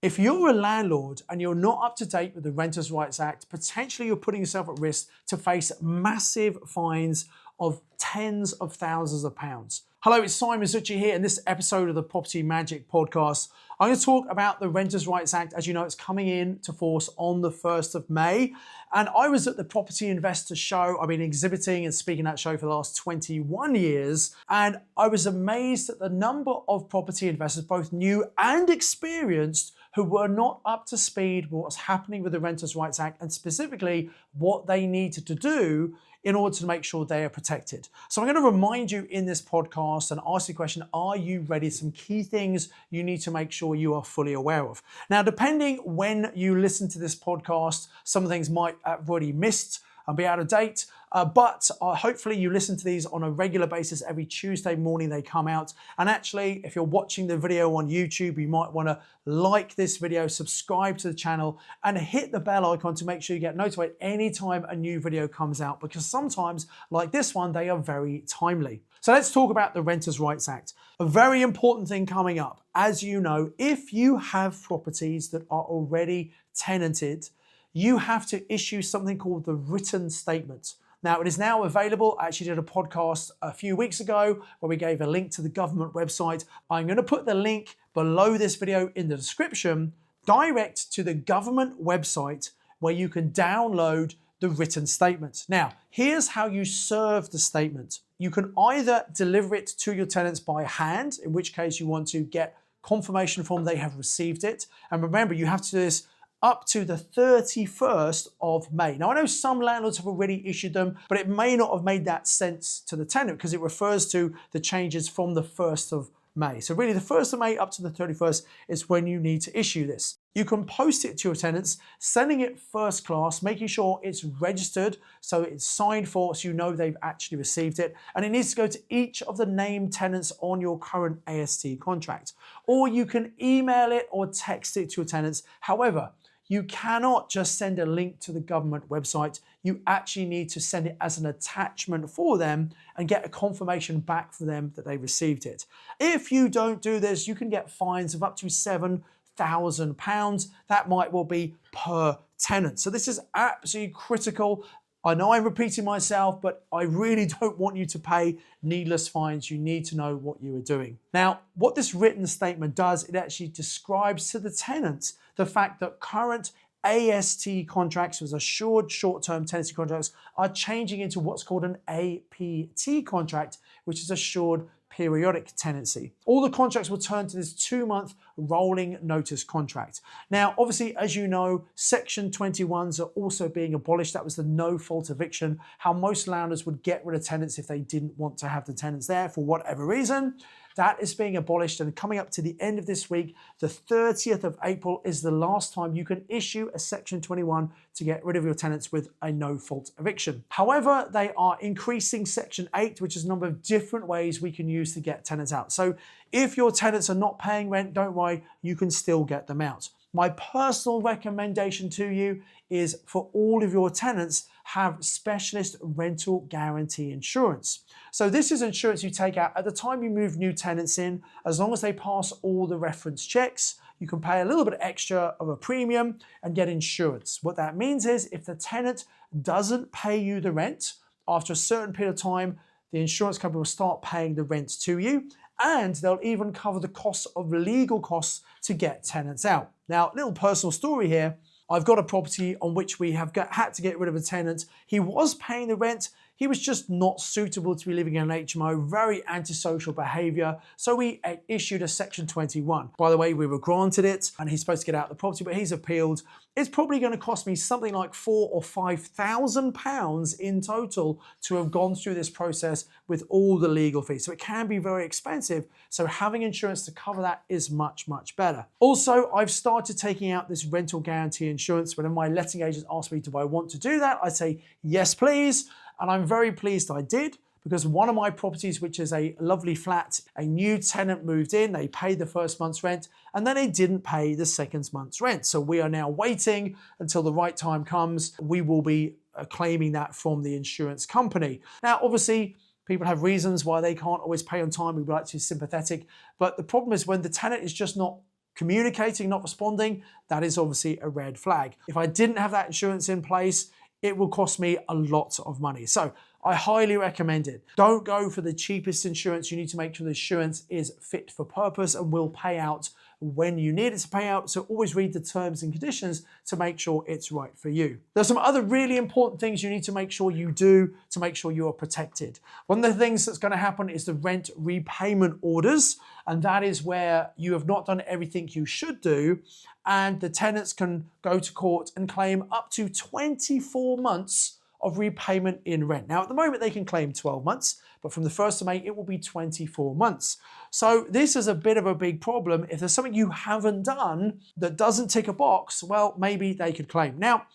If you're a landlord and you're not up to date with the Renters' Rights Act, potentially you're putting yourself at risk to face massive fines of tens of thousands of pounds. Hello, it's Simon Zutshi here. In this episode of the Property Magic podcast, I'm going to talk about the Renters' Rights Act. As you know, it's coming into force on the 1st of May. And I was at the Property Investor Show. I've been exhibiting and speaking at that show for the last 21 years. And I was amazed at the number of property investors, both new and experienced, who were not up to speed with what's happening with the Renters' Rights Act and specifically what they needed to do in order to make sure they are protected. So I'm going to remind you in this podcast and ask you a question, are you ready? Some key things you need to make sure you are fully aware of. Now, depending when you listen to this podcast, some things might have already missed and be out of date. But hopefully you listen to these on a regular basis. Every Tuesday morning they come out. And actually, if you're watching the video on YouTube, you might want to like this video, subscribe to the channel, and hit the bell icon to make sure you get notified anytime a new video comes out, because sometimes, like this one, they are very timely. So let's talk about the Renters' Rights Act. A very important thing coming up. As you know, if you have properties that are already tenanted, you have to issue something called the written statement. Now, it is now available. I actually did a podcast a few weeks ago where we gave a link to the government website. I'm going to put the link below this video in the description, direct to the government website where you can download the written statement. Now, here's how you serve the statement. You can either deliver it to your tenants by hand, in which case you want to get confirmation from they have received it. And remember, you have to do this up to the 31st of May. Now, I know some landlords have already issued them, but it may not have made that sense to the tenant because it refers to the changes from the 1st of May. So really the 1st of May up to the 31st is when you need to issue this. You can post it to your tenants, sending it first class, making sure it's registered, so it's signed for, so you know they've actually received it. And it needs to go to each of the named tenants on your current AST contract. Or you can email it or text it to your tenants. However, you cannot just send a link to the government website. You actually need to send it as an attachment for them and get a confirmation back for them that they received it. If you don't do this, you can get fines of up to £7,000. That might well be per tenant. So this is absolutely critical. I know I'm repeating myself, but I really don't want you to pay needless fines. You need to know what you are doing. Now, what this written statement does, it actually describes to the tenants the fact that current AST contracts, as assured short-term tenancy contracts, are changing into what's called an APT contract, which is assured periodic tenancy. All the contracts will turn to this 2-month rolling notice contract. Now, obviously, as you know, Section 21s are also being abolished. That was the no-fault eviction, how most landlords would get rid of tenants if they didn't want to have the tenants there for whatever reason. That is being abolished, and coming up to the end of this week, the 30th of April is the last time you can issue a Section 21 to get rid of your tenants with a no-fault eviction. However, they are increasing Section 8, which is a number of different ways we can use to get tenants out. So if your tenants are not paying rent, don't worry, you can still get them out. My personal recommendation to you is for all of your tenants, have specialist rental guarantee insurance. So this is insurance you take out at the time you move new tenants in. As long as they pass all the reference checks, you can pay a little bit extra of a premium and get insurance. What that means is if the tenant doesn't pay you the rent, after a certain period of time, the insurance company will start paying the rent to you, and they'll even cover the costs of legal costs to get tenants out. Now, a little personal story here. I've got a property on which we have had to get rid of a tenant. He was paying the rent. He was just not suitable to be living in an HMO, very antisocial behavior. So we issued a Section 21. By the way, we were granted it and he's supposed to get out of the property, but he's appealed. It's probably going to cost me something like £4,000 or £5,000 in total to have gone through this process with all the legal fees. So it can be very expensive. So having insurance to cover that is much, much better. Also, I've started taking out this rental guarantee insurance. When my letting agents ask me, do I want to do that? I say, yes, please. And I'm very pleased I did, because one of my properties, which is a lovely flat, a new tenant moved in, they paid the first month's rent, and then they didn't pay the second month's rent. So we are now waiting until the right time comes. We will be claiming that from the insurance company. Now, obviously, people have reasons why they can't always pay on time. We would like to be sympathetic. But the problem is when the tenant is just not communicating, not responding, that is obviously a red flag. If I didn't have that insurance in place, it will cost me a lot of money. So I highly recommend it. Don't go for the cheapest insurance. You need to make sure the insurance is fit for purpose and will pay out when you need it to pay out. So always read the terms and conditions to make sure it's right for you. There's some other really important things you need to make sure you do to make sure you are protected. One of the things that's going to happen is the rent repayment orders, and that is where you have not done everything you should do, and the tenants can go to court and claim up to 24 months of repayment in rent. Now, at the moment, they can claim 12 months, but from the 1st of May, it will be 24 months. So this is a bit of a big problem. If there's something you haven't done that doesn't tick a box, well, maybe they could claim. Now,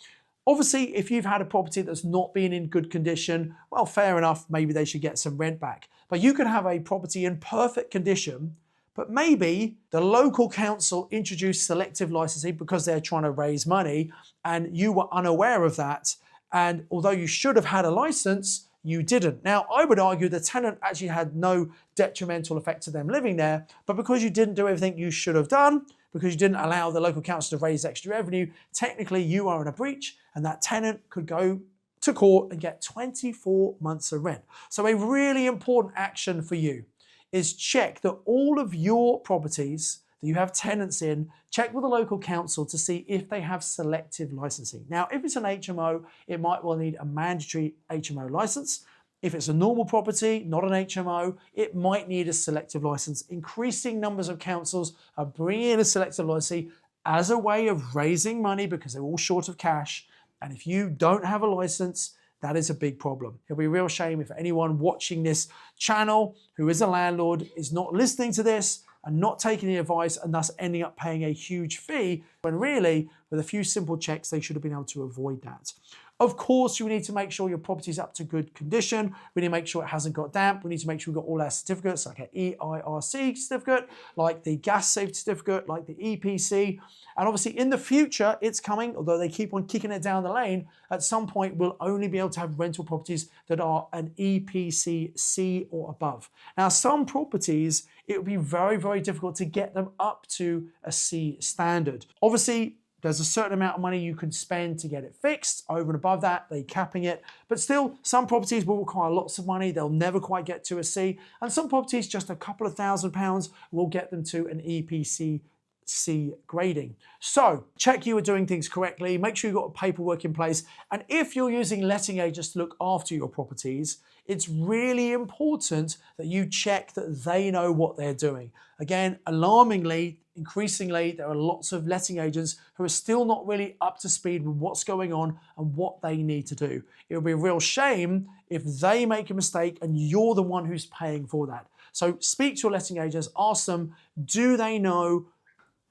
obviously, if you've had a property that's not been in good condition, well, fair enough, maybe they should get some rent back. But you could have a property in perfect condition, but maybe the local council introduced selective licensing because they're trying to raise money and you were unaware of that. And although you should have had a license, you didn't. Now, I would argue the tenant actually had no detrimental effect to them living there, but because you didn't do everything you should have done, because you didn't allow the local council to raise extra revenue, technically you are in a breach and that tenant could go to court and get 24 months of rent. So a really important action for you is check that all of your properties that you have tenants in, check with the local council to see if they have selective licensing. Now, if it's an HMO, it might well need a mandatory HMO license. If it's a normal property, not an HMO, it might need a selective license. Increasing numbers of councils are bringing in a selective license as a way of raising money because they're all short of cash. And if you don't have a license, that is a big problem. It'll be a real shame if anyone watching this channel who is a landlord is not listening to this and not taking the advice and thus ending up paying a huge fee when really, with a few simple checks, they should have been able to avoid that. Of course, you need to make sure your property is up to good condition. We need to make sure it hasn't got damp. We need to make sure we've got all our certificates, like an EIRC certificate, like the gas safety certificate, like the EPC. And obviously in the future, it's coming, although they keep on kicking it down the lane, at some point we'll only be able to have rental properties that are an EPC C or above. Now, some properties, it would be very, very difficult to get them up to a C standard. Obviously, there's a certain amount of money you can spend to get it fixed. Over and above that, they're capping it. But still, some properties will require lots of money. They'll never quite get to a C. And some properties, just a couple of £1,000s, will get them to an EPC C grading. So check you are doing things correctly. Make sure you've got paperwork in place. And if you're using letting agents to look after your properties, it's really important that you check that they know what they're doing. Again, alarmingly, increasingly, there are lots of letting agents who are still not really up to speed with what's going on and what they need to do. It would be a real shame if they make a mistake and you're the one who's paying for that. So speak to your letting agents, ask them, do they know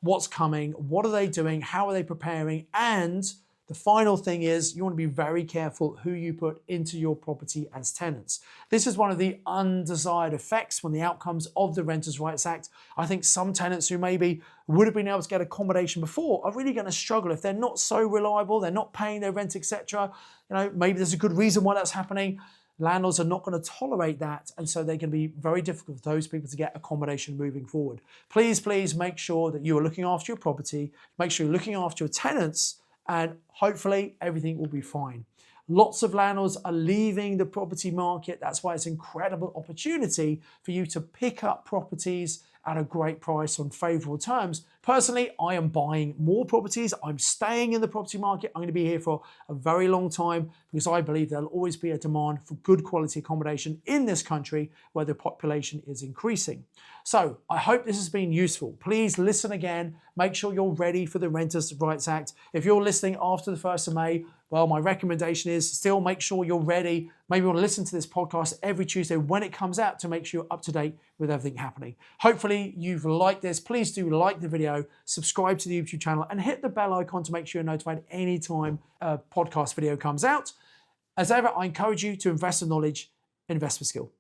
what's coming? What are they doing? How are they preparing? And the final thing is you want to be very careful who you put into your property as tenants. This is one of the undesired effects when the outcomes of the Renters' Rights Act. I think some tenants who maybe would have been able to get accommodation before are really going to struggle if they're not so reliable, they're not paying their rent, etc. You know, maybe there's a good reason why that's happening. Landlords are not going to tolerate that, and so they're going to be very difficult for those people to get accommodation moving forward. Please, please make sure that you are looking after your property, make sure you're looking after your tenants, and hopefully everything will be fine. Lots of landlords are leaving the property market. That's why it's an incredible opportunity for you to pick up properties at a great price on favourable terms. Personally, I am buying more properties. I'm staying in the property market. I'm going to be here for a very long time because I believe there'll always be a demand for good quality accommodation in this country where the population is increasing. So I hope this has been useful. Please listen again. Make sure you're ready for the Renters' Rights Act. If you're listening after the 1st of May, well, my recommendation is still make sure you're ready. Maybe you want to listen to this podcast every Tuesday when it comes out to make sure you're up to date with everything happening. Hopefully you've liked this. Please do like the video, subscribe to the YouTube channel, and hit the bell icon to make sure you're notified anytime a podcast video comes out. As ever, I encourage you to invest in knowledge, invest for skill.